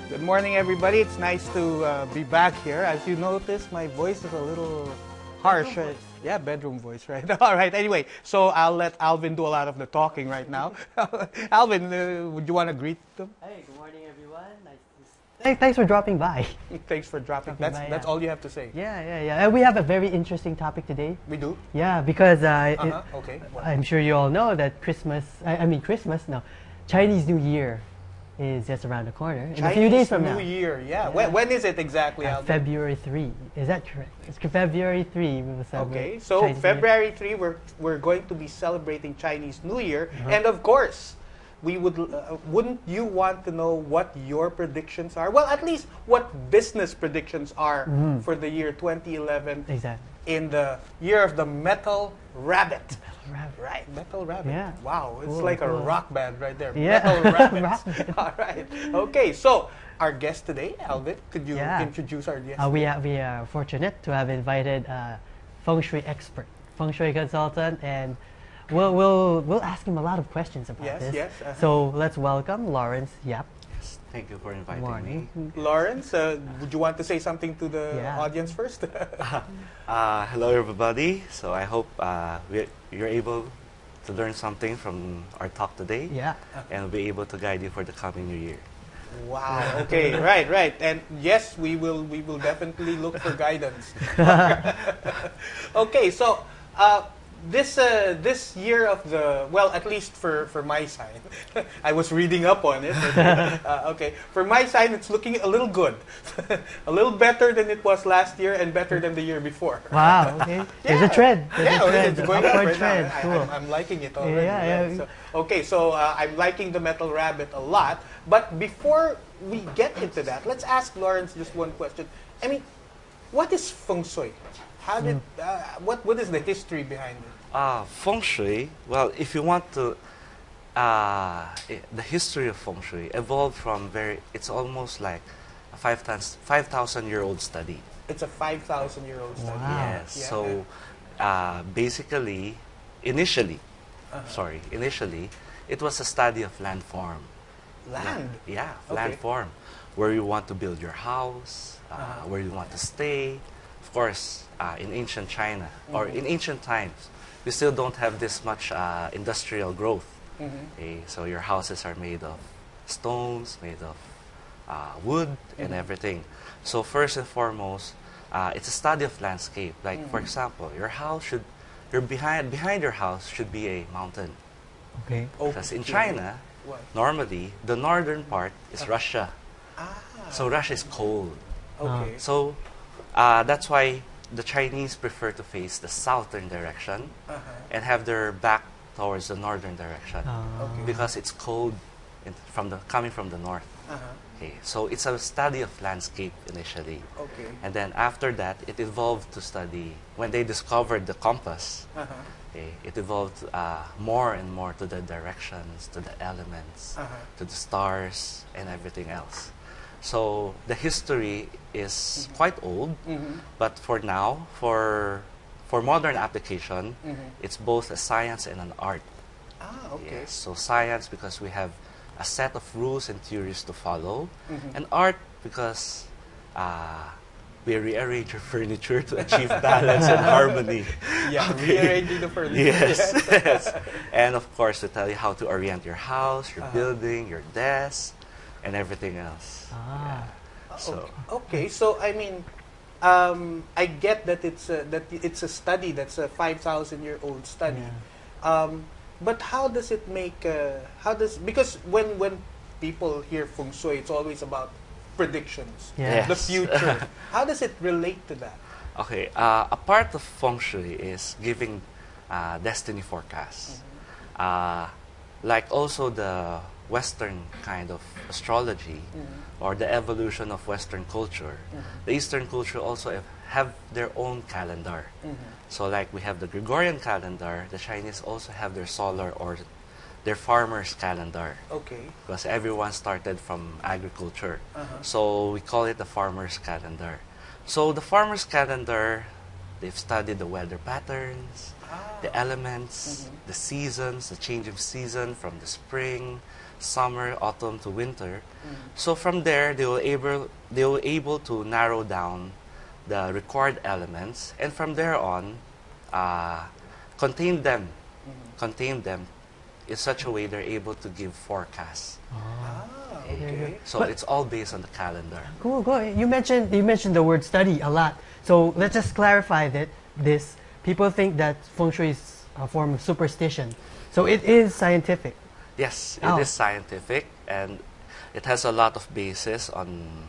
Good morning, everybody. It's nice to be back here. As you notice, my voice is a little harsh. Yeah, bedroom voice, right? All right. Anyway, so I'll let Alvin do a lot of the talking right now. Alvin, would you want to greet them? Hey, good morning, everyone. Thanks for dropping by. Thanks for dropping. That's all you have to say. Yeah. And we have a very interesting topic today. We do? Yeah, because Okay. I'm sure you all know that Chinese New Year is just around the corner. In a few days from now. New Year, yeah. When is it exactly, Alvin? February 3. Is that correct? It's February 3. We will celebrate. Okay, so Chinese February 3, we're going to be celebrating Chinese New Year. And of course, we wouldn't you want to know what your predictions are? Well, at least what business predictions are for the year 2011. Exactly. In the year of the Metal Rabbit. Metal Rabbit. Right, Metal Rabbit. Yeah. Wow, it's Cool, like a cool. rock band right there. Yeah. Metal Rabbit. Rock band. All right. Okay, so our guest today, Alvin, could you Yeah. introduce our guest? We are fortunate to have invited a feng shui expert, feng shui consultant, and we'll ask him a lot of questions about Yes, this. yes, So let's welcome Lawrence Yap. Thank you for inviting Morning. me. Lawrence, would you want to say something to the Yeah. audience first? Hello, everybody. So I hope you're able to learn something from our talk today, Yeah. and be able to guide you for the coming new year. Wow. Okay. Right. And yes, we will definitely look for guidance. Okay. So this year of the at least for my sign, I was reading up on it. Okay. For my sign, it's looking a little good, a little better than it was last year, and better than the year before. Wow. Okay. There's a trend. There's a trend. It's going up Upward right trend. now. Cool. I'm liking it already. Yeah, right? yeah. So I'm liking the Metal Rabbit a lot. But before we get into that, let's ask Lawrence just one question. I mean, what is feng shui? How did what is the history behind it? Feng Shui, well, if you want to, the history of Feng Shui evolved from it's almost like a 5,000-year-old study. It's a 5,000-year-old study. Wow. Yes. Yeah. So basically, initially, it was a study of landform. Land. Yeah, Okay. landform. Where you want to build your house, where you want to stay. Of course, in ancient China, or in ancient times, we still don't have this much industrial growth. Okay, so your houses are made of stones, made of wood, and everything. So first and foremost, it's a study of landscape. Like for example, behind your house should be a mountain. Okay. Because in China, What? normally the northern part is Russia. So Russia is cold. Okay. So that's why the Chinese prefer to face the southern direction and have their back towards the northern direction Okay. because it's cold coming from the north. Okay, so it's a study of landscape initially, Okay. and then after that it evolved to study when they discovered the compass. Okay, it evolved more and more to the directions, to the elements, to the stars, and everything else. So the history is quite old, but for now, for modern application, it's both a science and an art. Okay. Yes. So science because we have a set of rules and theories to follow, and art because we rearrange our furniture to achieve balance and harmony. Yeah, rearranging the furniture. Yes, yes. And of course, to tell you how to orient your house, your building, your desk, and everything else. Ah. So, Okay, so I mean, I get that it's a study that's a 5,000-year-old study. But how does it make? Because when people hear feng shui, it's always about predictions, Yeah. the Yes. future. How does it relate to that? okay, a part of feng shui is giving destiny forecasts. Like also the Western kind of astrology or the evolution of Western culture, the Eastern culture also have their own calendar. So like we have the Gregorian calendar, the Chinese also have their solar or their farmers' calendar. Okay. Because everyone started from agriculture. So we call it the farmers' calendar. So the farmers' calendar, they've studied the weather patterns, the elements, the seasons, the change of season from the spring, summer, autumn to winter. So from there, they were able to narrow down the required elements, and from there on, contain them in such a way they're able to give forecasts. Ah, okay. So But- it's all based on the calendar. Cool, cool. You mentioned the word study a lot. So let's just clarify that this. People think that feng shui is a form of superstition. So it is scientific. Yes, Oh. it is scientific, and it has a lot of basis on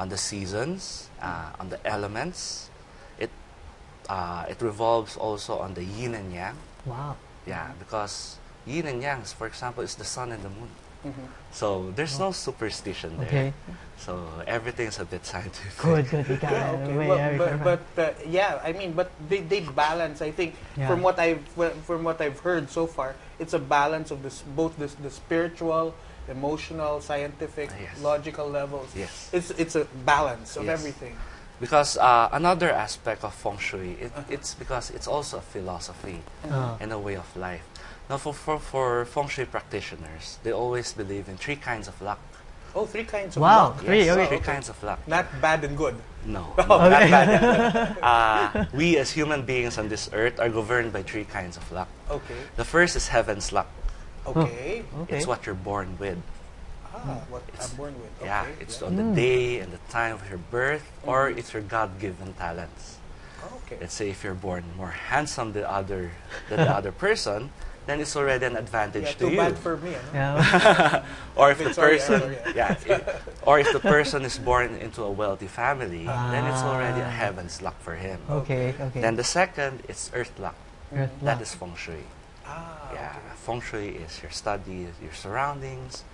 the seasons, on the elements. It revolves also on the yin and yang. Wow. Yeah, because yin and yang, for example, is the sun and the moon. Mhm. So there's no superstition there. Okay. So everything's a bit scientific. Good, good. You got Yeah, it. okay. Wait, Well, yeah, but yeah, I mean, but they balance. I think Yeah. from what I've heard so far, it's a balance of both the spiritual, emotional, scientific, Yes. logical levels. Yes. It's a balance of Yes. everything. Because another aspect of feng shui, it's because it's also a philosophy Oh. and a way of life. Now, for feng shui practitioners, they always believe in three kinds of luck. Oh, three kinds of Wow, luck. three, Yes, okay. three kinds of luck. Not bad and good. No, Oh, not okay. bad. We as human beings on this earth are governed by three kinds of luck. Okay. The first is heaven's luck. Okay. Okay. It's what you're born with. What It's- I'm born with. Okay. Yeah, it's yeah. on the day and the time of your birth, or it's your God-given talents. Okay. Let's say if you're born more handsome than the other person, then it's already an advantage Yeah, to too you. bad for me. Ano? Yeah. Or if the Sorry, person, sorry. or if the person is born into a wealthy family, then it's already a Ah. heaven's luck for him. Okay, okay. Then the second is earth luck. Earth That luck. is feng shui. Ah, Yeah, okay. feng shui is your study, your surroundings,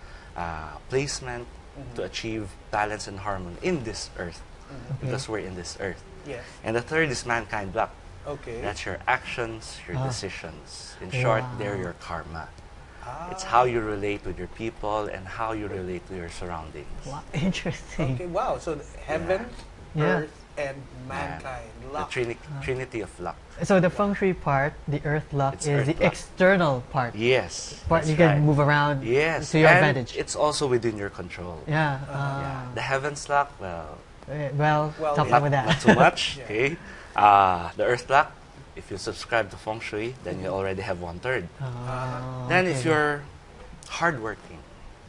placement to achieve balance and harmony in this earth, Okay. because we're in this earth. Yes. And the third is mankind luck. Okay. That's your actions, your Ah. decisions. In short, Wow. they're your karma. Ah, It's how you relate with your people and how you relate to your surroundings. Wow, interesting. Okay, wow. So heaven, Yeah. earth, and mankind. The Luck. trinity of luck. So the feng shui part, the earth luck, It's is earth the luck. external part. Yes. Part that's you can right. move around Yes. to your and advantage. it's also within your control. Yeah. Yeah. The heavens luck, well, Well, Well, tough yeah. luck with that. not too much. Yeah. Okay. The earth luck, if you subscribe to feng shui, then you already have 1/3. Then if okay. you're hardworking,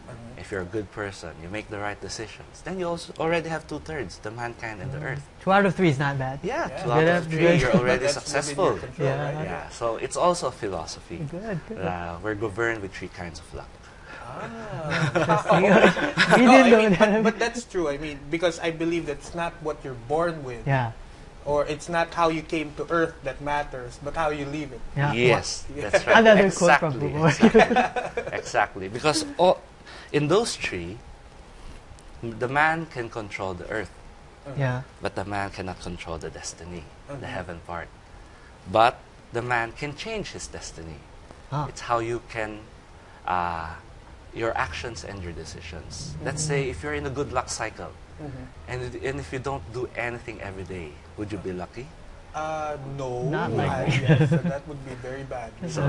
Mhm. if you're a good person, you make the right decisions, then you also already have 2/3, the mankind and the earth. 2 out of 3 is not bad. Yeah, Yeah. 2 out Good, of 3, good. you're already That's within your successful. control, Yeah. right? Yeah, so it's also a philosophy. Good, good. We're governed with 3 kinds of luck. Ah. we No, didn't I mean, know that. but that's true. I mean, because I believe that's not what you're born with, Yeah. or it's not how you came to Earth that matters, but how you leave it. Yeah. Yes, Yeah. that's right. Another quote from exactly, Bubor. exactly. Because in those 3, the man can control the earth, Yeah. but the man cannot control the destiny, the Mhm. heaven part. But the man can change his destiny. Ah. It's how you can, your actions and your decisions. Let's say if you're in a good luck cycle, and if you don't do anything every day, would you be lucky? No. Not like me. Yes, so that would be very bad. So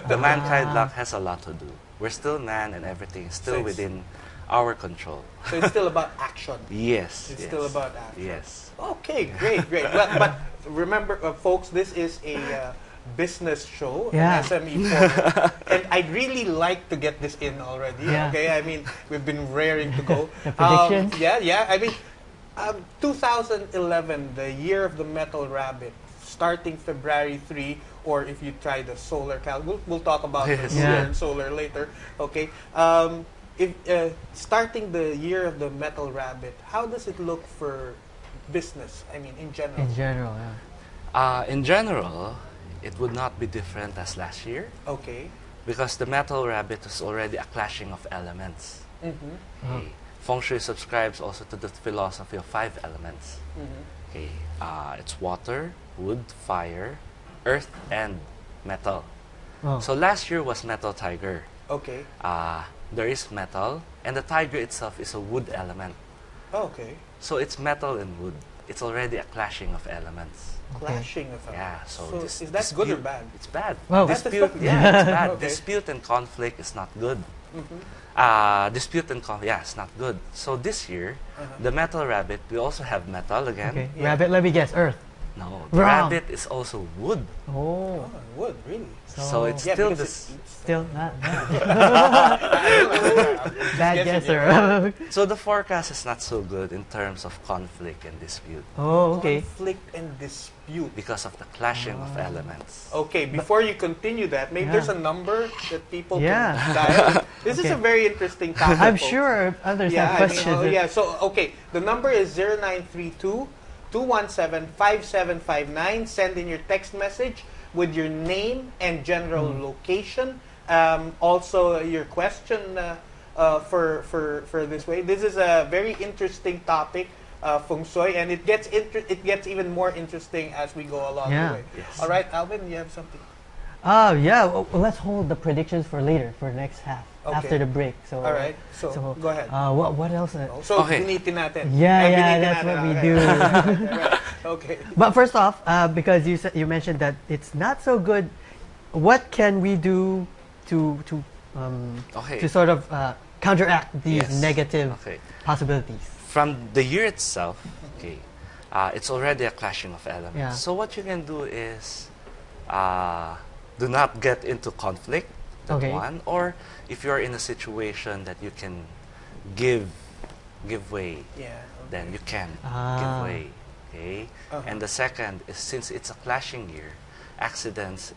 the mankind Ah. luck has a lot to do. We're still man, and everything is still So it's- within our control. So it's still about action. Yes. It's yes. still about action. Yes. Okay, great, great. But remember, folks, this is a business show, Yeah. an SME forum, and I'd really like to get this in already. Yeah. Okay, I mean, we've been raring to go. The predictions? Yeah. I mean, 2011, the year of the metal rabbit, starting February 3, or if you try the solar calendar, we'll talk about the Yes. lunar Yeah. and solar later. Okay. If starting the year of the metal rabbit, how does it look for business? I mean, in general. In general, yeah. In general, it would not be different as last year Okay. because the metal rabbit is already a clashing of elements. Mm-hmm. Okay. Feng Shui subscribes also to the philosophy of 5 elements. Mm-hmm. Okay. It's water, wood, fire, earth, and metal. Oh. So last year was metal tiger. Okay. There is metal, and the tiger itself is a wood element. Okay. So it's metal and wood. It's already a clashing of elements. Okay. Clashing of Yeah, elements. so, is that good or dispute- bad? It's bad. Wow. Dispute, That's- yeah, it's bad. Okay. Dispute and conflict is not good. Dispute and conflict, yeah, it's not good. So this year, the metal rabbit, we also have metal again. Okay. Yeah. Rabbit, let me guess. Earth. No, the Wrong. rabbit is also wood. Oh. Oh, wood, really? So it's Yeah, still because this. it eats. Still not bad. Just Bad guessing, guesser. So the forecast is not so good in terms of conflict and dispute Oh, okay. Conflict and dispute. because of the clashing of elements. Okay, before you continue that, maybe Yeah. there's a number that people Yeah. can dial. This is Okay. a very interesting topic. I'm folks. sure others Yeah, have I mean, questions. oh, yeah. So, okay, the number is 0932 217 5759. Send in your text message with your name and general location. Also, your question for this way. This is a very interesting topic, feng shui, and it gets even more interesting as we go along Yeah. the way. Yes. All right, Alvin, you have something. Yeah. Well, let's hold the predictions for later, for next half, Okay. after the break. So. All right, so, go ahead. What else? So, Okay. gunitin natin. Yeah, Ay, yeah, gunitin that's natin, what we okay. do. Right. Okay. But first off, because you mentioned that it's not so good, what can we do to Okay. sort of counteract these Yes. negative Okay. possibilities? From the year itself, okay, it's already a clashing of elements. Yeah. So what you can do is do not get into conflict, that Okay. one, or if you're in a situation that you can give way, Yeah. then you can Ah. give way. Okay? Uh-huh. And the second is, since it's a clashing year, accidents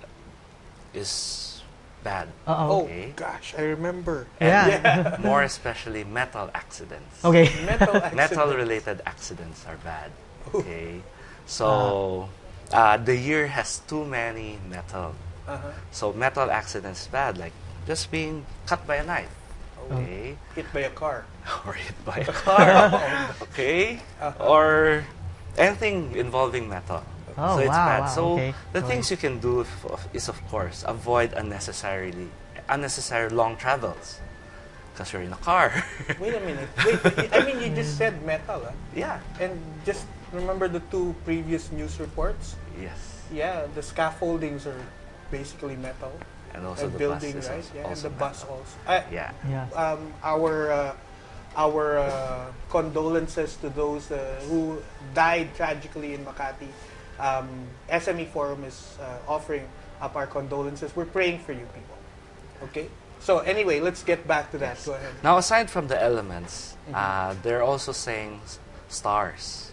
is bad. Uh-oh. Oh Okay. gosh, I remember. Yeah. More especially metal accidents. Okay. Metal accident. Metal-related accidents are bad. Ooh. Okay, so the year has too many metal. Uh-huh. So metal accidents is bad, like just being cut by a knife. Oh. Okay, Hit by a car. or hit by a car. Okay, Uh-huh. or anything involving metal. Oh, So it's wow, bad. wow, So okay. the Okay. things you can do is, of course, avoid unnecessary long travels, because you're in a car. Wait a minute. Wait, I mean, you just said metal, huh? Yeah. And just remember the two previous news reports? Yes. Yeah, the scaffoldings are basically metal. And also And the building, bus is right? Yeah, and also the bus metal. also. Yeah. Yeah. Our condolences to those who died tragically in Makati. SME Forum is offering up our condolences. We're praying for you people. Okay? So anyway, let's get back to that. Yes. Go ahead. Now, aside from the elements, they're also saying stars.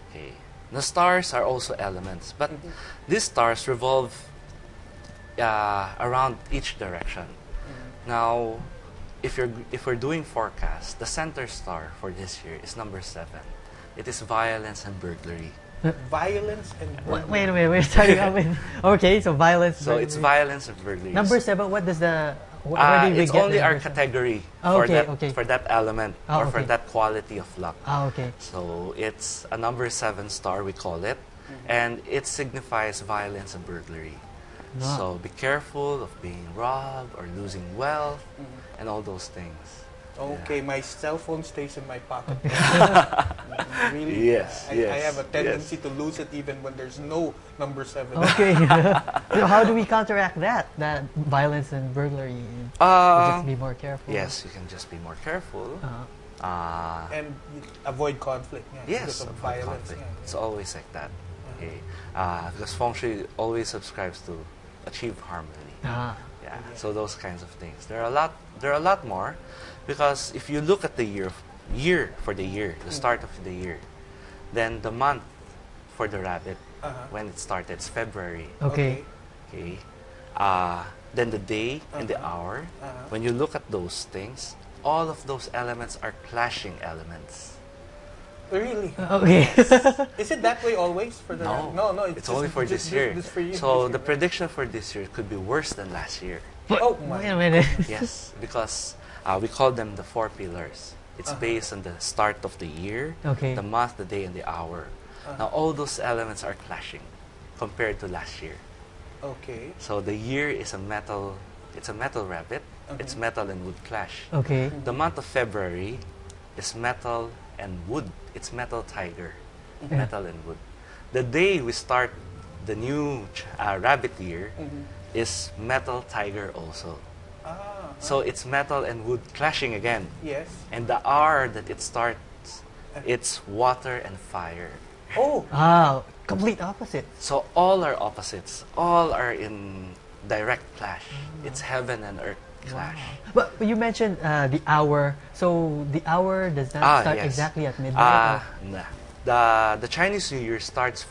Okay. The stars are also elements, but these stars revolve around each direction. Now, if we're doing forecast, the center star for this year is number 7. It is violence and burglary. Violence and Wait, we're starting out with. Okay, so violence. So it's burglary. violence and burglary. Number 7. What does the? Where do we It's get only the our number seven? category Oh, for okay, that okay. for that element Oh, or for okay. that quality of luck. Ah, okay. So it's a number 7 star, we call it, and it signifies violence and burglary. Ah. So be careful of being robbed or losing wealth and all those things. Okay, my cell phone stays in my pocket. Really? Yes, I yes, have a tendency to lose it even when there's no number 7. Okay. So how do we counteract that? That violence and burglary. We just be more careful. Yes, you can just be more careful. And avoid conflict. Yeah, because Yes, of avoid violence. conflict. Yeah. It's always like that. Okay, because feng shui always subscribes to achieve harmony. Ah. Yeah. So those kinds of things. There are a lot more, because if you look at the year for the year, the start of the year, then the month for the rabbit when it started is February. Okay. Okay. Then the day and the hour. When you look at those things, all of those elements are clashing elements. Really? Okay. Is it that way always for the No, no, it's only for this year. This for you, So this the year, prediction for this year could be worse than last year. right? Oh my. Wait a minute. Yes, because we call them the 4 pillars. It's based on the start of the year, Okay. the month, the day, and the hour. Now all those elements are clashing compared to last year. Okay. So the year is it's a metal rabbit. It's metal and wood clash. Okay. The month of February is metal and wood. It's metal tiger, metal and wood. The day we start the new rabbit year is metal tiger also. Ah. So it's metal and wood clashing again. Yes. And the R that it starts, it's water and fire. Oh. Ah, complete opposite. So all are opposites. All are in direct clash. It's heaven and earth clash. But you mentioned the hour. So the hour does not start yes. exactly at midnight. Nah. The Chinese New Year starts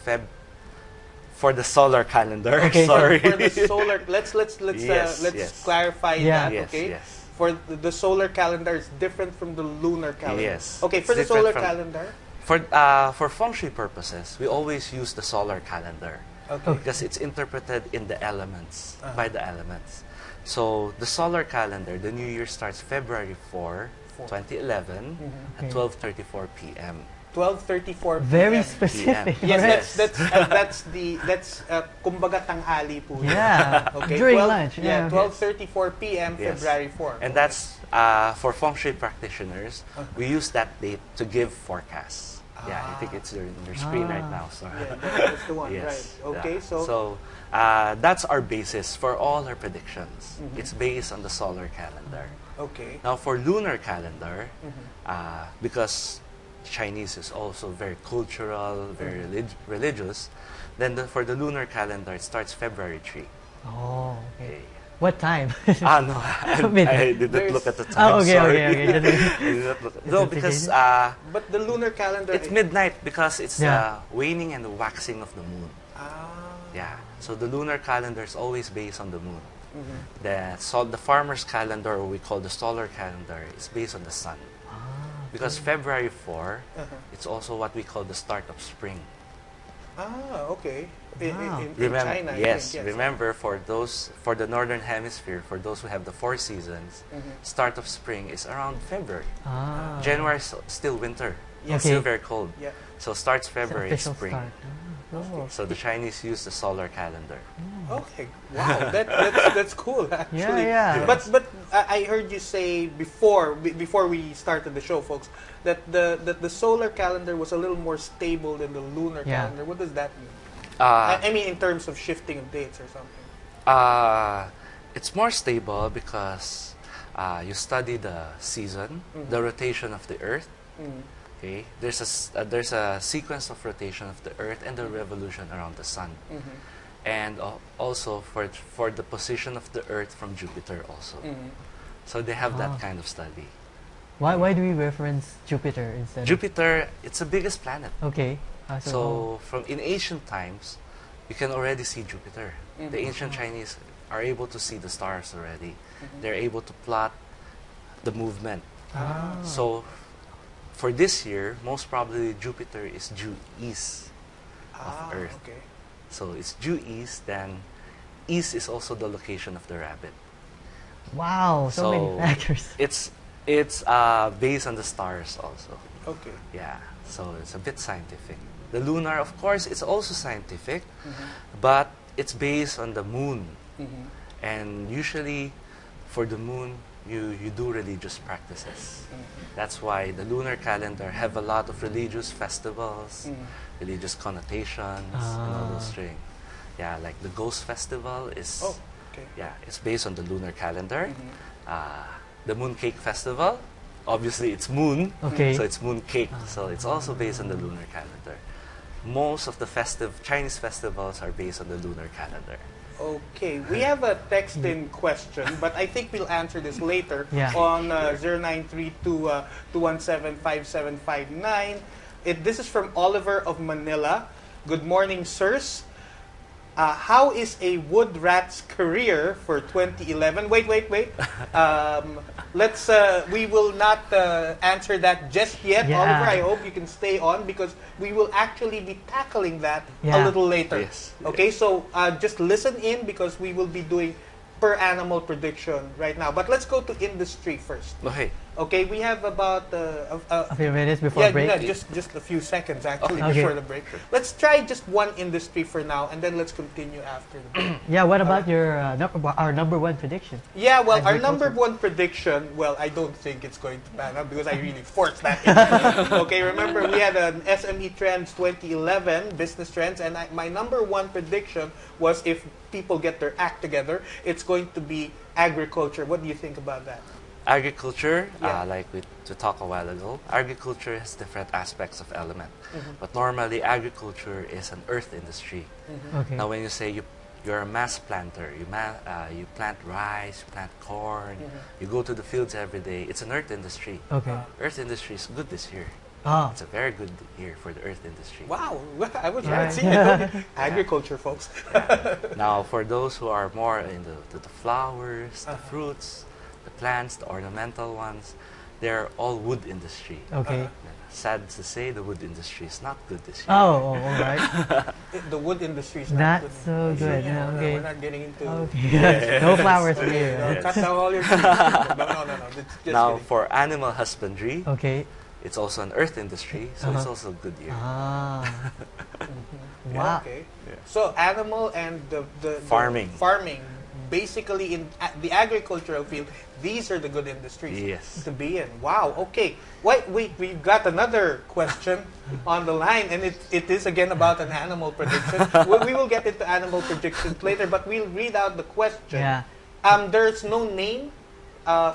for the solar calendar. Okay. Sorry. For the solar, let's Yes. clarify Yeah. that. Yes, Okay. yes. For the solar calendar is different from the lunar calendar. Yes. Okay. It's For the different solar from- calendar. For feng shui purposes, we always use the solar calendar Okay. because it's interpreted in the elements, Uh-huh. by the elements. So the solar calendar, the New Year starts February 4, 2011 Okay. at 12:34 p.m. 12:34 p.m. Very specific. Yes, Alright. that's kumbaga tanghali po. Yeah. Okay. During 12 lunch. Yeah, Yeah. 12:34 p.m. Yes. February 4. And that's for feng shui practitioners. We use that date to give forecasts. Yeah, I think it's on your screen right now. Sorry. Yeah, that's the one. Yes. Right. Okay. Yeah. So that's our basis for all our predictions. Mhm. It's based on the solar calendar. okay. Now for lunar calendar, Mhm. because Chinese is also very cultural, very Mhm. religious, then for the lunar calendar it starts February 3. Oh, okay. Okay. What time? No, I Midnight. didn't look at the time. Oh, okay, sorry. okay. I did not look. No, because But the lunar calendar. it's midnight because it's Yeah. waning and the waxing of the moon. Ah. Yeah. So the lunar calendar is always based on the moon. Mhm. The farmer's calendar, or we call the solar calendar, is based on the sun. Because February 4, Uh-huh. it's also what we call the start of spring. Ah. Okay. Wow. In Remember, China. I yes, think, remember for the northern hemisphere, for those who have the 4 seasons, Mhm. start of spring is around February. Ah. January is still winter. Yes. It's still Okay. very cold. Yeah. So starts It's an February is official spring. start. Oh. So the Chinese use the solar calendar. Okay. Wow. That's cool. Actually. yeah. But I heard you say before we started the show, folks, that the solar calendar was a little more stable than the lunar Yeah. calendar. What does that mean? Uh, I mean, in terms of shifting of dates or something. it's more stable because you study the season, the rotation of the Earth. Mm. Okay, there's a sequence of rotation of the Earth and the revolution around the Sun, Mhm. and also for the position of the Earth from Jupiter also. Mhm. So they have Ah. that kind of study. Why do we reference Jupiter instead? Jupiter, it's the biggest planet. Okay. So from in ancient times, you can already see Jupiter. Mhm. The ancient Chinese are able to see the stars already. Mhm. They're able to plot the movement. Ah. So for this year, most probably Jupiter is due east of Earth. Okay. So it's due east, then east is also the location of the rabbit. Wow, so many So factors. It's based on the stars also. Okay. Yeah, so it's a bit scientific. The lunar, of course, it's also scientific, Mhm. but it's based on the moon. Mhm. And usually, for the moon, you do religious practices. Mhm. That's why the lunar calendar have a lot of religious festivals, Mhm. religious connotations, and all those things. Yeah, like the Ghost Festival is, Oh. Okay. yeah, it's based on the lunar calendar. Mhm. The Moon Cake Festival, obviously it's moon, Okay. so it's moon cake. So it's also based on the lunar calendar. Most of the Chinese festivals are based on the lunar calendar. Okay, we have a text-in question, but I think we'll answer this later Yeah. on 0932 217-5759. This is from Oliver of Manila. Good morning, sirs. How is a wood rat's career for 2011? Wait. We will not answer that just yet, Yeah. Oliver. I hope you can stay on because we will actually be tackling that a Yeah. little later. Yes. Okay, so just listen in because we will be doing per animal prediction right now. But let's go to industry first. Okay. Okay, we have about A few minutes before yeah, break. no, just a few seconds actually Okay. before the break. Let's try just one industry for now, and then let's continue after the break. Yeah, what about your our number one prediction? Yeah, well, our Agriculture. number one prediction, well, I don't think it's going to pan out because I really forced that in. Okay, remember we had an SME Trends 2011, business trends, and my number one prediction was if people get their act together, it's going to be agriculture. What do you think about that? Agriculture, Yeah. like we talked a while ago, agriculture has different aspects of element. Mhm. But normally, agriculture is an earth industry. Okay. Now, when you say you're a mass planter, you plant rice, you plant corn, you go to the fields every day, it's an earth industry. Okay. Earth industry is good this year. Oh. It's a very good year for the earth industry. Wow, I was Right. right. See, I told you. Agriculture, folks. Now, for those who are more in the flowers, the Uh-huh. fruits, the plants, the ornamental ones, they're all wood industry. Okay. Sad to say, the wood industry is not good this year. Oh, all right. The wood industry is Not not good. so good. Yeah, No, no, okay. we're not getting into. Okay. No flowers for you. No, Yes. cut down all your trees. No. Just Now, kidding. for animal husbandry, Okay. it's also an earth industry, so it's Uh-huh. also a good year. Ah. Yeah, Wow. okay. Yeah. So animal and the Farming. farming, basically in the agricultural field, these are the good industries Yes. to be in. Wow. Okay. Wait. We got another question on the line, and it is again about an animal prediction. We will get into animal predictions later, but we'll read out the question. Yeah. There's no name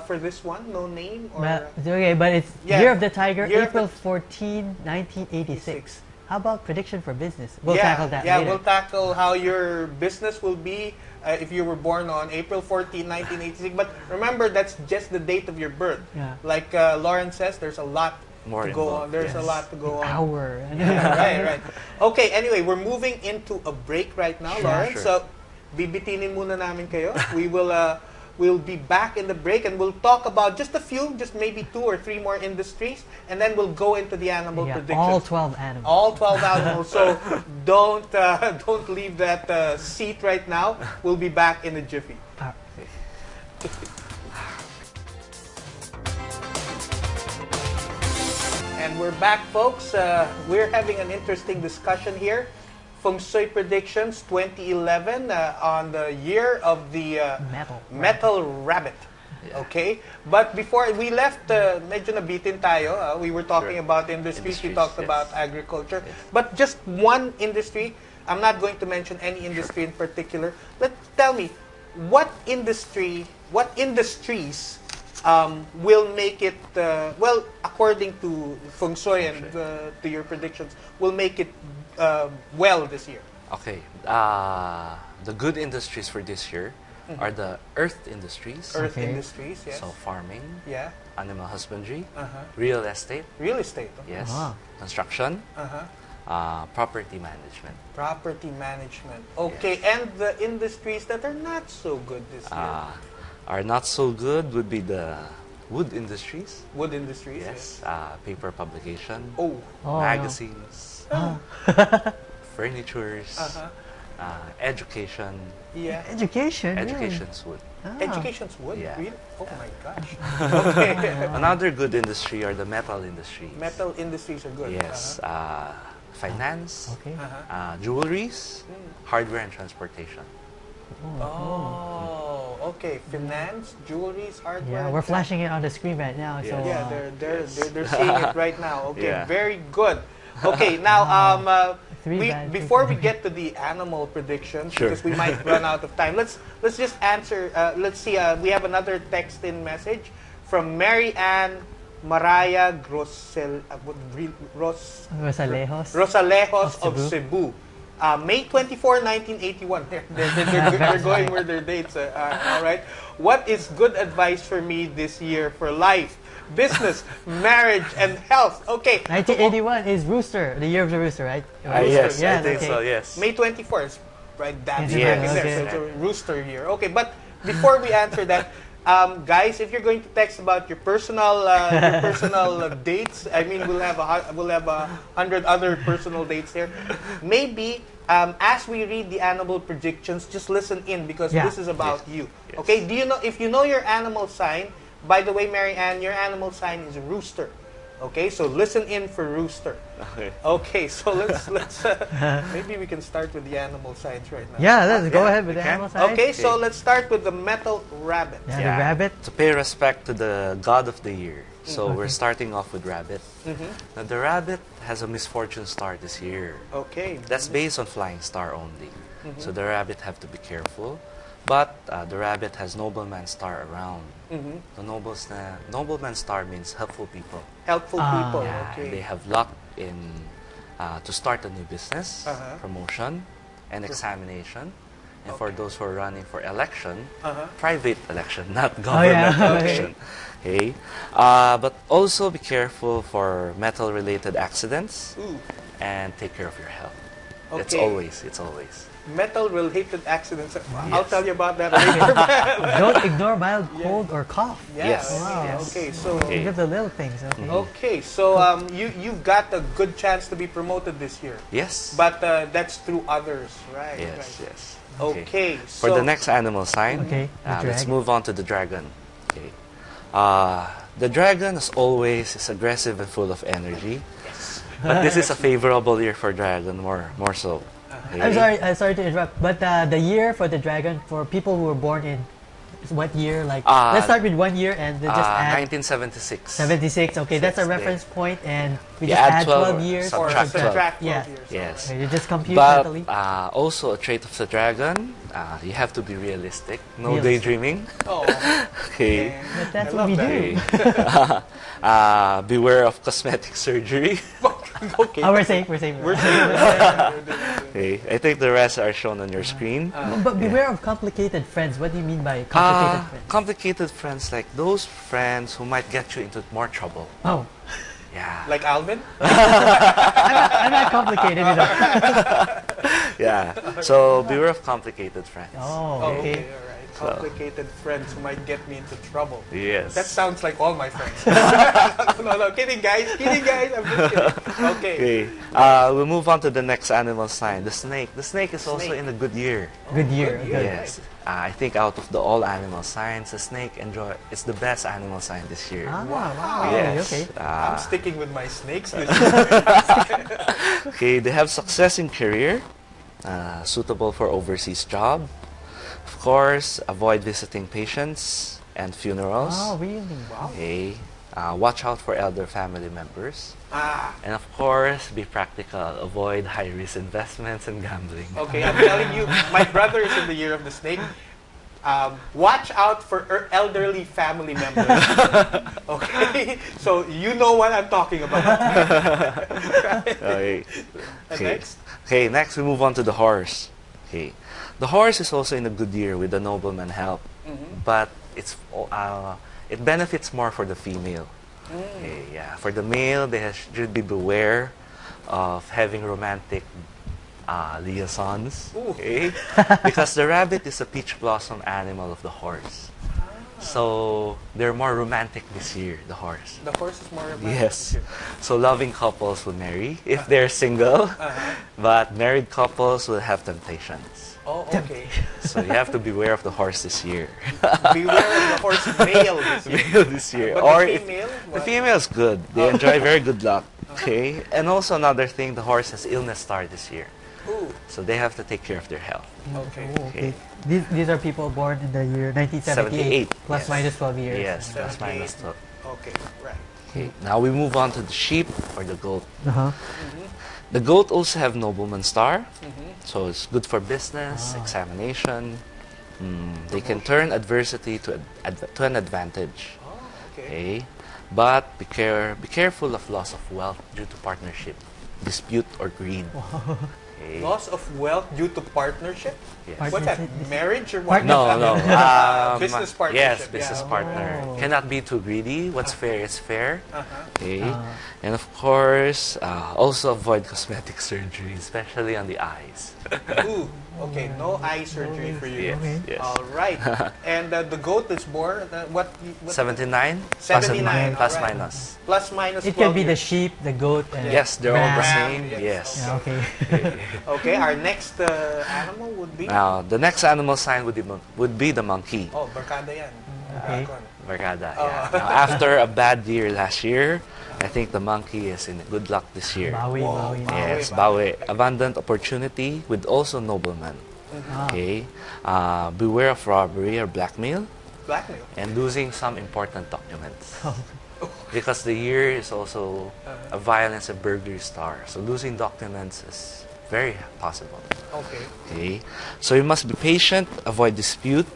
for this one. No name or. But, okay, but it's Yeah. Year of the Tiger, Year of April the- 14, 1986. How about prediction for business? We'll yeah, tackle that yeah, later. we'll tackle how your business will be if you were born on April 14, 1986. But remember, that's just the date of your birth. Yeah. Like Lauren says, there's a lot More to go on. involved, There's a yes. lot to go on. Hour. Yeah, right. Okay, anyway, we're moving into a break right now, Sure. Lauren. Sure. So, bibitinin muna namin kayo. We'll be back in the break and we'll talk about just a few, just maybe 2 or 3 more industries, and then we'll go into the animal Yeah, predictions. all 12 animals. All 12 animals. So don't leave that seat right now. We'll be back in a jiffy. Ah. And we're back, folks. We're having an interesting discussion here. Feng Shui predictions 2011 on the year of the metal rabbit. Yeah. Okay? But before we left, medyo nabitin tayo. We were talking Sure. about industries. We Industries, talked yes. about agriculture. Yes. But just one industry. I'm not going to mention any industry in particular. Tell me, what industries will make it, well, according to Feng Shui and to your predictions, will make it well this year? Okay. The good industries for this year are the earth industries. Earth Okay. industries, yes. So farming, Yeah. animal husbandry, Uh-huh. real estate, Real estate. yes, Ah. construction, Uh-huh. property management. Property management. Okay, and the industries that are not so good this year? Are not so good would be the wood industries, Wood industries. yes, paper publication, Oh. Oh, no. magazines, furnitures, education. Yeah. Education. really? Education's wood. Ah. Education's wood. Yeah. Really? Oh my gosh. Okay. Another good industry are the metal industries. Metal industries are good. Yes, finance, Okay. jewelries, hardware and transportation. Oh, okay. Finance, jewelries, hardware. Yeah, we're flashing it on the screen right now. So, Yeah. Yeah, they're seeing it right now. Okay, Yeah. very good. Okay, now Three bad before we things. get to the animal predictions, Sure. because we might run out of time, let's just answer. Let's see. We have another text-in message from Mary Ann Maraya Rosalejos of Cebu. May 24, 1981. They're going where their dates are. All right. What is good advice for me this year for life, business, marriage, and health? Okay. 1981 is Rooster, the year of the Rooster, right? Yes, Yeah, I think okay. so, yes. May 24 is right. That's Yes, right okay. there. So it's a rooster here. Okay, but before we answer that, guys, if you're going to text about your personal dates, I mean, we'll have 100 other personal dates here. Maybe as we read the animal predictions, just listen in because Yeah. this is about you. Yes. Okay? Do you know if you know your animal sign? by the way, Mary Ann, your animal sign is rooster. Okay, so listen in for rooster. Okay. Okay, so let's maybe we can start with the animal signs right now. Yeah, let's go Yeah, ahead with we the can. animal sign. Okay, so let's start with the metal rabbit. Yeah, the rabbit. To pay respect to the god of the year. So we're Okay. starting off with rabbit. Now the rabbit has a misfortune star this year. Okay. That's based on flying star only. So the rabbit have to be careful. But the rabbit has nobleman star around. The nobleman star means helpful people. Helpful Ah. people. Yeah, Okay. they have luck in to start a new business, promotion, and examination. And for those who are running for election, private election, not government yeah. election. Okay. But also be careful for metal-related accidents Ooh, and take care of your health. It's Okay. always. metal-related accidents. I'll Yes. tell you about that later. Don't ignore mild cold or cough. Yeah, Yes. okay, Wow. okay, so Okay. Think of the little things. Okay. okay, so you've got a good chance to be promoted this year, Yes. but that's through others, right? yes, right. yes. Okay, For so the next animal sign, Okay, the let's dragon. move on to the dragon. Okay. The dragon, as always, is aggressive and full of energy. But this is a favorable year for dragon, more so. Okay? I'm sorry to interrupt, but the year for the dragon, for people who were born in what year? Like, let's start with 1 year and then just add 1976. 76. Okay, that's a Six, reference point, and we You just add add 12 12 years. or subtract 12. subtract 12 Yeah. years. Yes. Okay, you just compute But mentally. also a trait of the dragon, you have to be realistic. No Realistic. daydreaming. Oh, Okay. But that's I what we love do. Okay. Beware of cosmetic surgery. okay. Oh, we're safe. We're safe. We're saying Okay. I think the rest are shown on your screen. But beware of complicated friends. What do you mean by complicated friends? Complicated friends, like those friends who might get you into more trouble. Oh, Yeah. like Alvin. I'm not complicated enough. Yeah. So beware of complicated friends. Oh, Oh, okay. all right. Complicated friends who might get me into trouble. Yes. That sounds like all my friends. no, kidding guys, I'm just kidding. Okay. Okay. We'll move on to the next animal sign, the snake. The snake is also Snake. in a good year. Good year. Good Good. year. Yes. I think out of the all animal signs, the snake it's the best animal sign this year. Ah, wow. Yes. Okay. I'm sticking with my snakes this year. Okay, they have success in career, suitable for overseas job. Of course, avoid visiting patients and funerals. Oh, really? Wow. Okay, watch out for elder family members. Ah, And of course, be practical. Avoid high-risk investments and gambling. okay, I'm telling you, my brother is in the year of the snake. Watch out for elderly family members. Okay, so you know what I'm talking about. Okay. And next? Okay, next we move on to the horse. Okay, the horse is also in a good year with the nobleman help, but it benefits more for the female. Okay, yeah, for the male, they should be beware of having romantic liaisons. Ooh. Okay, because the rabbit is a peach blossom animal of the horse, so they're more romantic this year. The horse. The horse is more romantic. Yes. So loving couples will marry if they're single, but married couples will have temptations. Oh, okay. So you have to beware of the horse this year. Beware of the horse male this year. Male this year. But Or the if female? the What? female is good. They enjoy very good luck. Okay. And also another thing, the horse has illness star this year. Ooh, So they have to take care of their health. okay. Oh, okay. These are people born in the year 1978, 78, plus yes. minus 12 years. Yes, plus 78. minus 12. Okay, right. Okay. Now we move on to the sheep or the goat. Uh-huh. The goat also have nobleman star, so it's good for business, examination. They can turn adversity to an advantage. Oh, okay. Okay, but be careful of loss of wealth due to partnership, dispute or greed. Okay. Loss of wealth due to partnership? Yes. What's that? Partnership. Marriage or what? No, no. Business partnership. Yes, business yeah. partner. Oh. Cannot be too greedy. What's fair is fair. Uh-huh. Okay. And of course, also avoid cosmetic surgery, especially on the eyes. Ooh, okay. No eye surgery for you. Yes, Okay. yes. All right. And the goat is born, what 79? 79, Plus alright. minus. plus minus It 12 can be the years. sheep, the goat, and Yes, they're all the ram. same. Yes. Yes. Yeah, okay. Okay, our next animal would be? Now, the next animal sign would be the monkey. Oh, barkada yan. Okay. Dragon. Barkada, yeah. Now, after a bad year last year, I think the monkey is in good luck this year. Bawi, Whoa, bawi. bawi. Yes, bawi. Abundant opportunity with also nobleman. Ah. Okay. Beware of robbery or blackmail Blackmail. and losing some important documents. Oh. Because the year is also a violence and burglary star. So losing documents is very possible. Okay. Okay. So you must be patient, avoid dispute,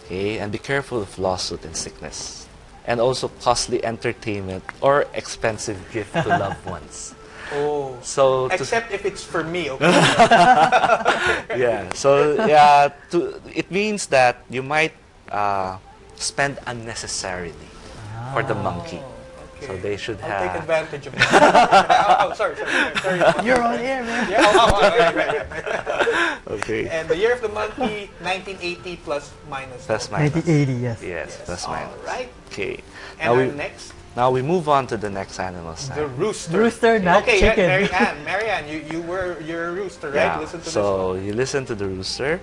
okay, and be careful of lawsuit and sickness. And also costly entertainment or expensive gift to loved ones. Oh. So Except if it's for me, okay? yeah. So yeah, it means that you might spend unnecessarily for the monkey. Okay. So they should I'll have. take advantage of that. Sorry. You're on air, man. Yeah, right. Okay. And the year of the monkey, 1980 plus minus. Plus minus. 1980, yes. Yes, plus All minus. right. Okay. And Now our we, next, now we move on to the next animal the sign. rooster. Rooster, not Okay, chicken. Marianne, you're a rooster, right? Yeah. Listen to So you listen to the rooster.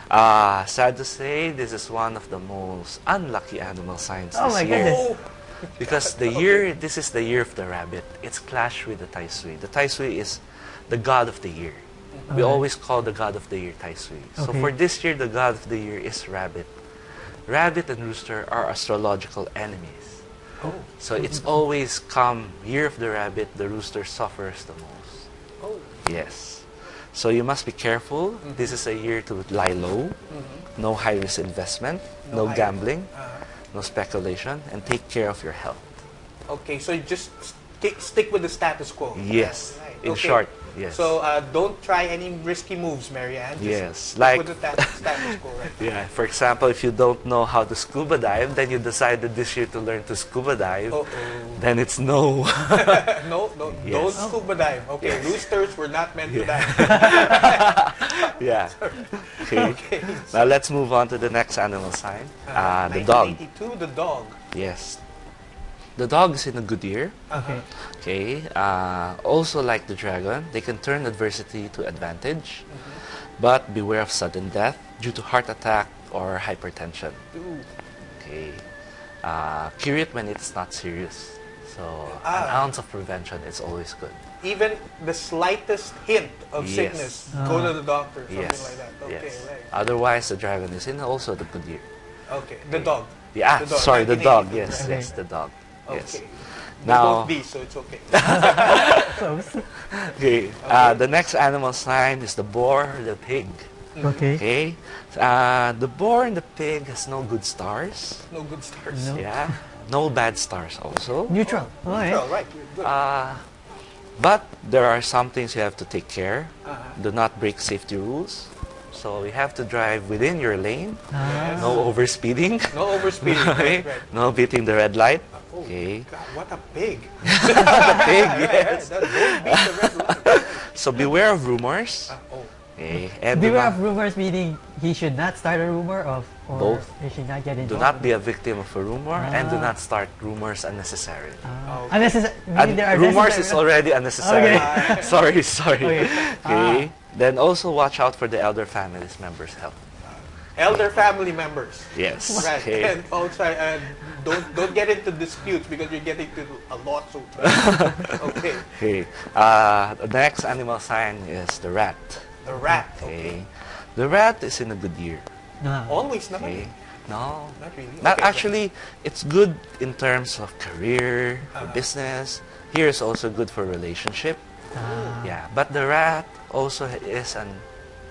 Sad to say, this is one of the most unlucky animal signs Oh this my year. goodness. this one. Because the year, this is the year of the rabbit. It's clashed with the Tai Sui. The Tai Sui is the god of the year. We Okay. always call the god of the year Tai Sui. So Okay. for this year, the god of the year is rabbit. Rabbit and rooster are astrological enemies. Oh. So it's always come year of the rabbit, the rooster suffers the most. Oh. Yes. So you must be careful. This is a year to lie low. No high risk investment. No high- gambling. Uh-huh. No speculation. And take care of your health. Okay, so you just stick with the status quo. Yes. Right. In Okay. short, yes. So don't try any risky moves, Marianne. Just Yes, stick like- with the status quo, right? Yeah. For example, if you don't know how to scuba dive, then you decided this year to learn to scuba dive, Oh, then it's no. no, Yes. don't scuba dive. Okay, Yes. roosters were not meant to Yeah. dive. Yeah. Okay. Okay. Now let's move on to the next animal sign. The dog. 1982, the dog. Yes. The dog is in a good year. Okay. Okay. Also, like the dragon, they can turn adversity to advantage, but beware of sudden death due to heart attack or hypertension. Ooh. Okay. Cure it when it's not serious. So an Ah. ounce of prevention is always good. Even the slightest hint of Yes. sickness, go to the doctor, something Yes. like that. Okay, Yes. right. Otherwise, the dragon is in also the good year. Okay, the dog. Yeah. The dog, Sorry, the 1982, dog. Yes. right? Yes, the dog. Yes. Okay. Now- Both these, so it's okay. Close. Okay. The next animal sign is the boar, the pig. Okay. Okay. The boar and the pig has no good stars. No good stars. No. Yeah. No bad stars also. Neutral. Alright. Well, right. Good. But there are some things you have to take care. Uh-huh. Do not break safety rules. So you have to drive within your lane. Ah. No overspeeding. No overspeeding. Okay? Right, right. No beating the red light. Oh, Okay. God, what a pig. Pig, Right, yes. right. Don't beat the red light. So beware of rumors. Oh, Okay. And do Beware not, of rumors, meaning he should not start a rumor or Both. he should not get do involved. not be a victim of a rumor and do Ah. not start rumors unnecessarily. Oh. Unnecessary. Meaning there are Rumors is necessary- already unnecessary. Okay. sorry. Okay. Okay. Then also watch out for the elder family's members' health. elder family members. Yes. Right. Okay. And also, don't get into disputes because you're getting to a lawsuit. Right? Okay. Okay. The next animal sign is the rat. The rat. Okay. The rat is in a good year. Ah. Always naman. Okay. No. Not really. Not Okay, actually. It's good in terms of career, or business. Here is also good for relationship. Ah. Yeah. But the rat also is an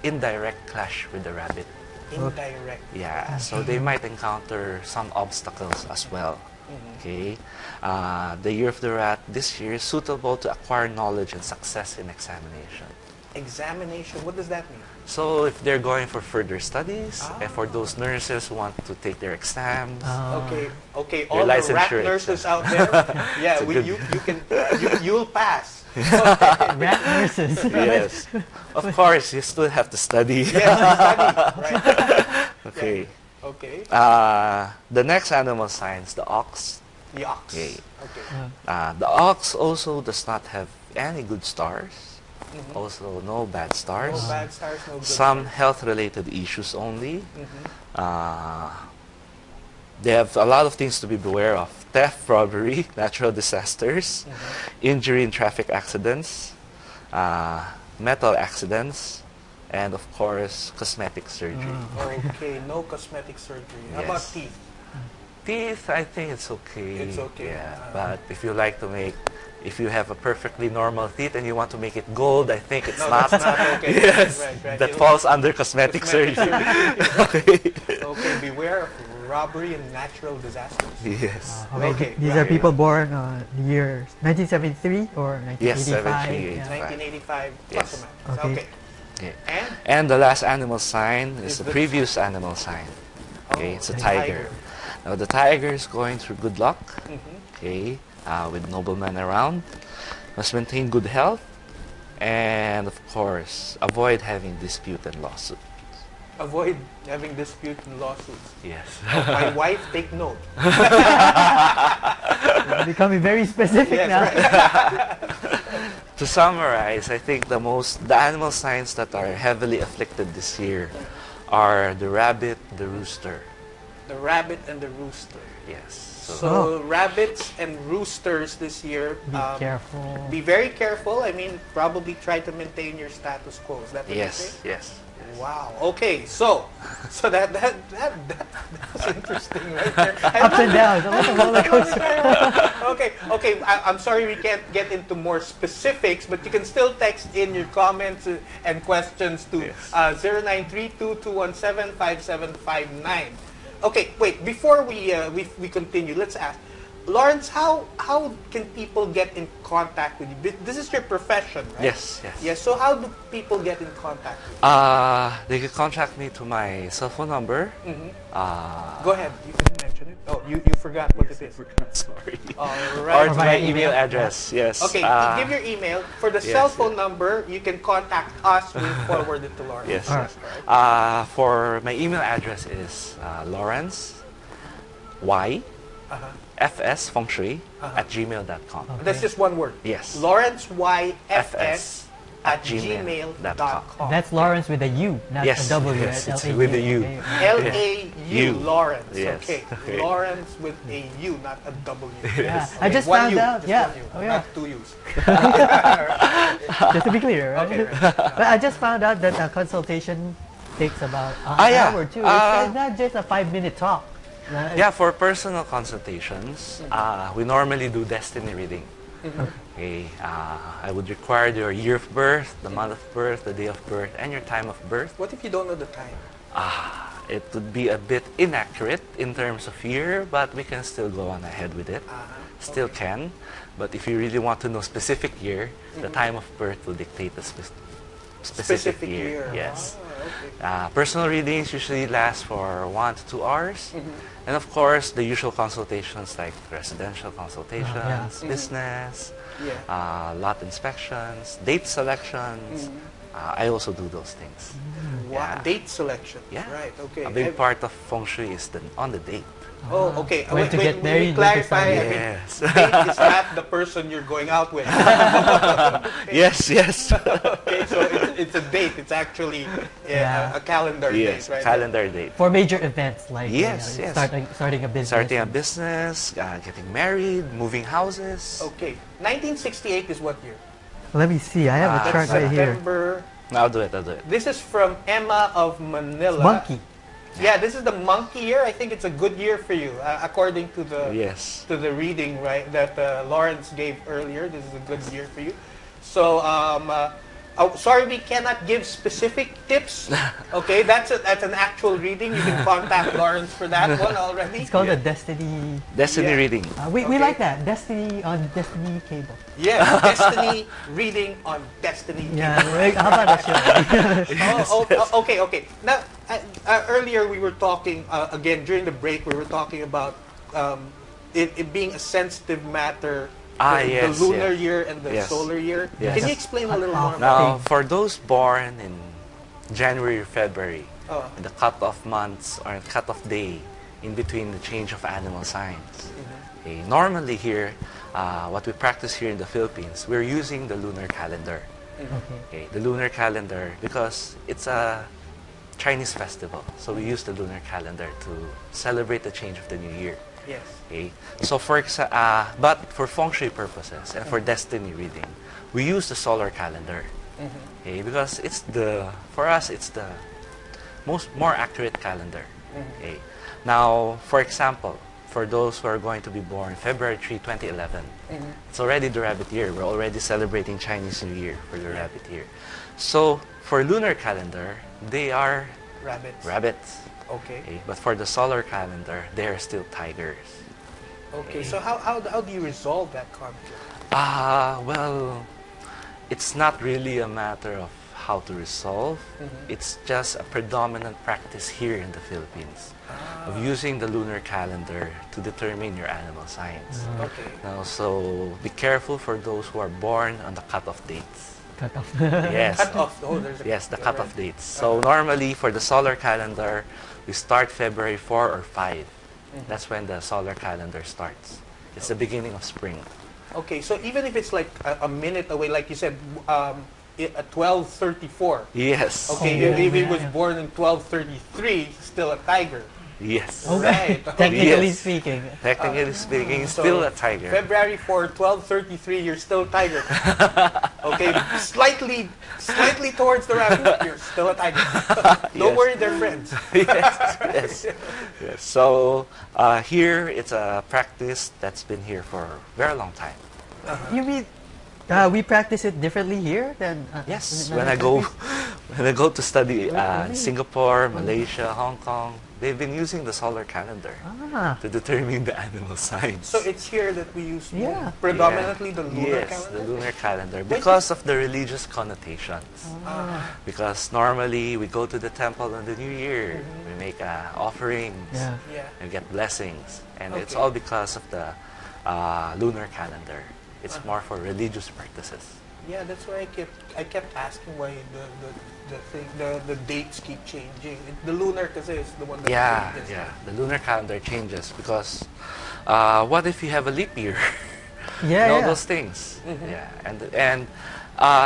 indirect clash with the rabbit. Indirect. Yeah. So they might encounter some obstacles as well. Okay. The year of the rat this year is suitable to acquire knowledge and success in examination. Examination. What does that mean? So if they're going for further studies, and for those nurses who want to take their exams, Ah. Okay. Okay. Your All the rat licensure nurses out there. Yeah. It's a good- You'll pass. Rat nurses. yes, of course you still have to study. Yes. Study. Right. Okay. Okay. The next animal sign is the ox. The ox. Okay. Okay. The ox also does not have any good stars. Also no bad stars. No bad stars. No good Some stars. health-related issues only. they have a lot of things to be beware of: theft, robbery, natural disasters, injury in traffic accidents, metal accidents, and of course, cosmetic surgery. Okay, no cosmetic surgery. How about Yes. teeth? Teeth, I think it's okay. It's okay. Yeah, but if you like to make, if you have a perfectly normal teeth and you want to make it gold, I think it's No, not. that's not okay. Yes, Right. that It'll- falls under cosmetic surgery. Okay. Okay, beware of robbery and natural disasters. Yes. Okay, These right. are people born the year 1973 or 1985. Yes, 73, yeah. 1985 plus Yes. or minus. Okay. Okay. Yeah. And And the last animal sign Is is the- the previous animal sign. Okay, it's a the tiger. Now the tiger is going through good luck. Okay, with noblemen around, must maintain good health, and of course avoid having dispute and lawsuit. Avoid having dispute and lawsuits. Yes. My wife, take note. Becoming very specific Yes, now. right. To summarize, I think the animal signs that are heavily afflicted this year are the rabbit, the rooster. The rabbit and the rooster. Yes. So rabbits and roosters this year. Be careful. Be very careful. I mean, probably try to maintain your status quo. Is that what you say? Yes. Wow. Okay. So that was interesting, right there. Ups and downs. A lot of roller coaster. Okay. I'm sorry we can't get into more specifics, but you can still text in your comments and questions to Yes. 0932-217-5759. Okay, wait. Before we continue, let's ask Lawrence, how can people get in contact with you? This is your profession, right? Yes. Yes. So how do people get in contact with They can contact me to my cell phone number. you? Go ahead. You can mention it. Oh, you forgot what it is. Sorry. All Or right. to via my email. email address. Yes. Okay, give your email. For the yes, cell phone number, you can contact us. We'll forward it to Lawrence. Yes. All right. For my email address is Lawrence Y FS Feng Shui at gmail.com. That's just one word. Yes. Lawrence YFS at gmail.com. gmail.com. That's Lawrence with a U, not Yes, a W. yes, right? it's L-A-U. with a U. Okay. L-A-U, U. Lawrence. Yes. Okay. Okay. Lawrence with a U, not a W. Yeah. Okay, I just one found U, out. just Yeah. one U, Oh, yeah. not two U's. Just to be clear, right? Okay, right. But I just found out that a consultation takes about an yeah. hour too. It's not just a 5-minute talk. Right? Yeah, for personal consultations, we normally do destiny reading. Okay, I would require your year of birth, the month of birth, the day of birth, and your time of birth. What if you don't know the time? It would be a bit inaccurate in terms of year, but we can still go on ahead with it. Still can. But if you really want to know specific year, the time of birth will dictate the specific year. Yes. Okay. Personal readings usually last for 1 to 2 hours. And of course, the usual consultations like residential consultations, business, lot inspections, date selections. I also do those things. Wow. Yeah. Date selection. Yeah. Right. Okay. A big part of feng shui is on the date. Oh, okay. When to get married, we when to clarify, sign. I mean, Yes. date is not the person you're going out with. Yes. Okay, so it's a date. It's actually a calendar Yes, date, right? calendar date. For major events like Yes, yes. starting a business. Starting a business, getting married, moving houses. Okay. 1968 is what year? Let me see. I have a chart right here. September. I'll do it. This is from Emma of Manila. Monkey. Yeah, this is the monkey year. I think it's a good year for you, according to the Yes. to the reading, right, that Lawrence gave earlier. This is a good year for you. So, sorry, we cannot give specific tips. Okay, that's an actual reading. You can contact Lawrence for that one already. It's called a Destiny. Destiny Yeah. reading. We Okay. like that. Destiny on Destiny Cable. Yes, Destiny reading on Destiny. Yeah, how about that show? Okay. Now, earlier we were talking, again, during the break, we were talking about it being a sensitive matter, the Yes, lunar yes. year and the Yes. solar year. Yes. Can you explain a little more about Now, for those born in January or February, Oh. the cut-off months or cut-off day in between the change of animal signs. Okay, normally here, what we practice here in the Philippines, we're using the lunar calendar. Okay, the lunar calendar, because it's a Chinese festival. So we use the lunar calendar to celebrate the change of the new year. Yes. Okay. So but for feng shui purposes and for destiny reading, we use the solar calendar. Okay, because for us it's the more accurate calendar. Okay. Now, for example, for those who are going to be born February 3, 2011, it's already the rabbit year. We're already celebrating Chinese New Year for the rabbit year. So for lunar calendar, they are rabbits. Okay. Okay. But for the solar calendar, they are still tigers. Okay. So how do you resolve that conflict? Well, it's not really a matter of how to resolve. It's just a predominant practice here in the Philippines of using the lunar calendar to determine your animal signs. Okay. Now, so be careful for those who are born on the cutoff dates. Cut off. Yes. Cut off. Oh, there's a Yes, the cutoff dates. So normally for the solar calendar, we start February 4 or 5. That's when the solar calendar starts. It's the beginning of spring. Okay, so even if it's like a minute away, like you said, at 12:34. Yes. Okay, if he was born in 12:33, still a tiger. Yes. Right. Technically Yes. speaking. Technically speaking, So, still a tiger. February 4, 12:33, you're still a tiger. Okay, slightly towards the rabbit, you're still a tiger. Don't Yes. worry, they're friends. Yes. Yes. So here it's a practice that's been here for a very long time. You mean we practice it differently here than Yes. in When other I go countries? when I go to study Really? Singapore, Malaysia, Hong Kong, they've been using the solar calendar Ah, to determine the animal signs. So it's here that we use Yeah. predominantly the lunar Yes, calendar? the lunar calendar because of the religious connotations. Because normally we go to the temple on the New Year, we make offerings, yeah. Yeah. and get blessings, and it's Okay. all because of the lunar calendar. It's more for religious practices. Yeah, that's why I kept asking why the dates keep changing. The lunar kasi is the one that Yeah, changes. yeah. The lunar calendar changes because what if you have a leap year? Yeah, And all yeah. those things. Yeah, and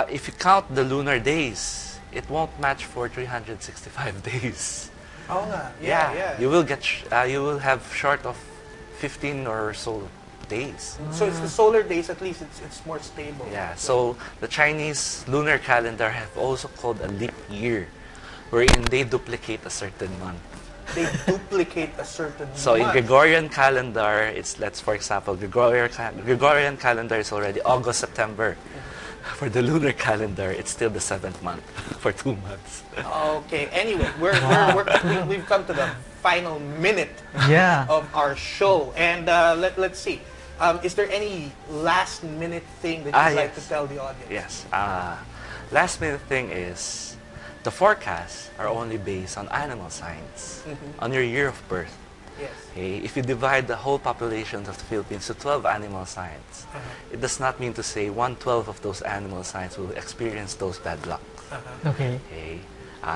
if you count the lunar days, it won't match for 365 days. Oh, nga. Yeah. You will you will have short of 15 or so days. So it's the solar days, at least it's more stable. Yeah. So the Chinese lunar calendar have also called a leap year, wherein they duplicate a certain month. They duplicate a certain So in month. Gregorian calendar, for example, Gregorian calendar is already August, September. For the lunar calendar, it's still the 7th month for 2 months. Okay. Anyway, we've come to the final minute Yeah. of our show, and let's see. Is there any last minute thing that you'd like to Yes. tell the audience? Yes. Last minute thing is the forecasts are only based on animal signs, on your year of birth. Yes. Okay? If you divide the whole population of the Philippines to 12 animal signs, it does not mean to say 1/12 of those animal signs will experience those bad luck. Okay. Okay?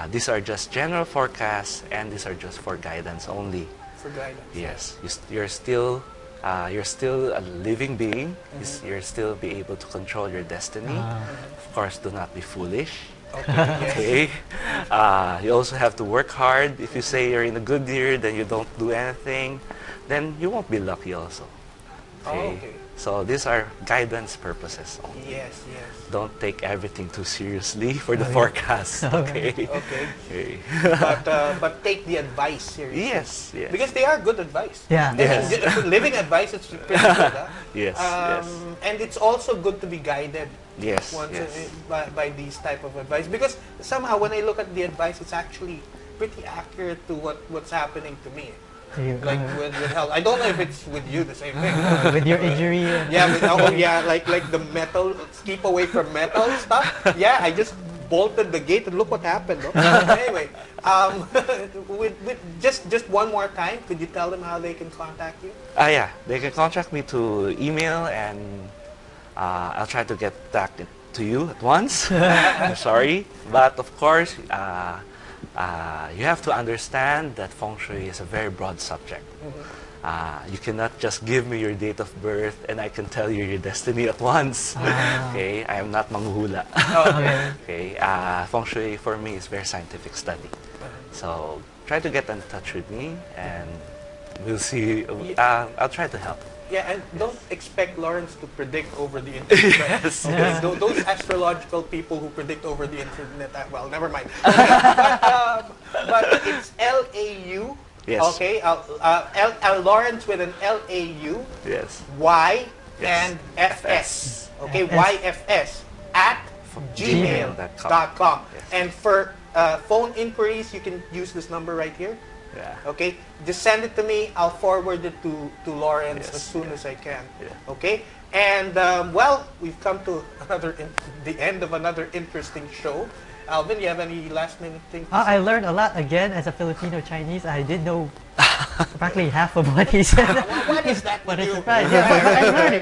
These are just general forecasts, and these are just for guidance only. For guidance. Yes, you're still a living being. You're still be able to control your destiny. Of course, do not be foolish. Okay. Yes. Okay. You also have to work hard. If you say you're in a good year, then you don't do anything, then you won't be lucky also. Oh, okay. So these are guidance purposes only. Yes. Don't take everything too seriously for the forecast. Okay. Okay. Okay. But take the advice seriously. Yes. Yes. Because they are good advice. Yeah. I mean, living advice is pretty good. Huh? Yes. And it's also good to be guided Yes. once Yes. by these type of advice, because somehow when I look at the advice, it's actually pretty accurate to what's happening to me. Like with health. I don't know if it's with you the same thing. with your injury. Yeah, like the metal. Keep away from metal stuff. Yeah, I just bolted the gate and look what happened. No? Anyway, with just one more time, could you tell them how they can contact you? Yeah, they can contact me to email, and I'll try to get back to you at once. I'm sorry, but of course, you have to understand that feng shui is a very broad subject. You cannot just give me your date of birth and I can tell you your destiny at once. Okay, I am not manghuhula. Okay. Okay, feng shui for me is very scientific study. So try to get in touch with me, and we'll see. I'll try to help. Yeah, and don't expect Lawrence to predict over the internet. Yes. Okay, those astrological people who predict over the internet, well, never mind. But it's L-A-U. Yes. Okay, Lawrence with an L-A-U, Yes. Y, Yes. and F-S. Okay, FS. Y-F-S at gmail.com. Yes. And for phone inquiries, you can use this number right here. Yeah. Okay, just send it to me. I'll forward it to Lawrence Yes, as soon yeah. as I can. Yeah. Okay, and well, we've come to the end of another interesting show. Alvin, you have any last minute thing? I learned a lot again as a Filipino Chinese. I didn't know practically half of what he said. What is that? But with it's you? a surprise. Yeah,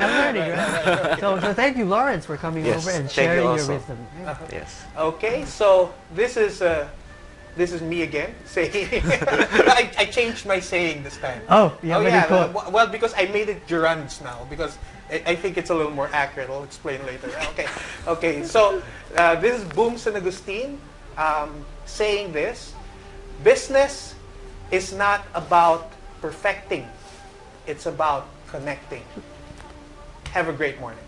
I'm learning. Right. So thank you, Lawrence, for coming Yes, over and thank you sharing your also. wisdom. Yes. Okay, so this is me again saying. I changed my saying this time. Oh, yeah, very cool. Well, because I made it gerunds now because I think it's a little more accurate. I'll explain later. Okay. So this is Boom San Agustin saying this: business is not about perfecting; it's about connecting. Have a great morning.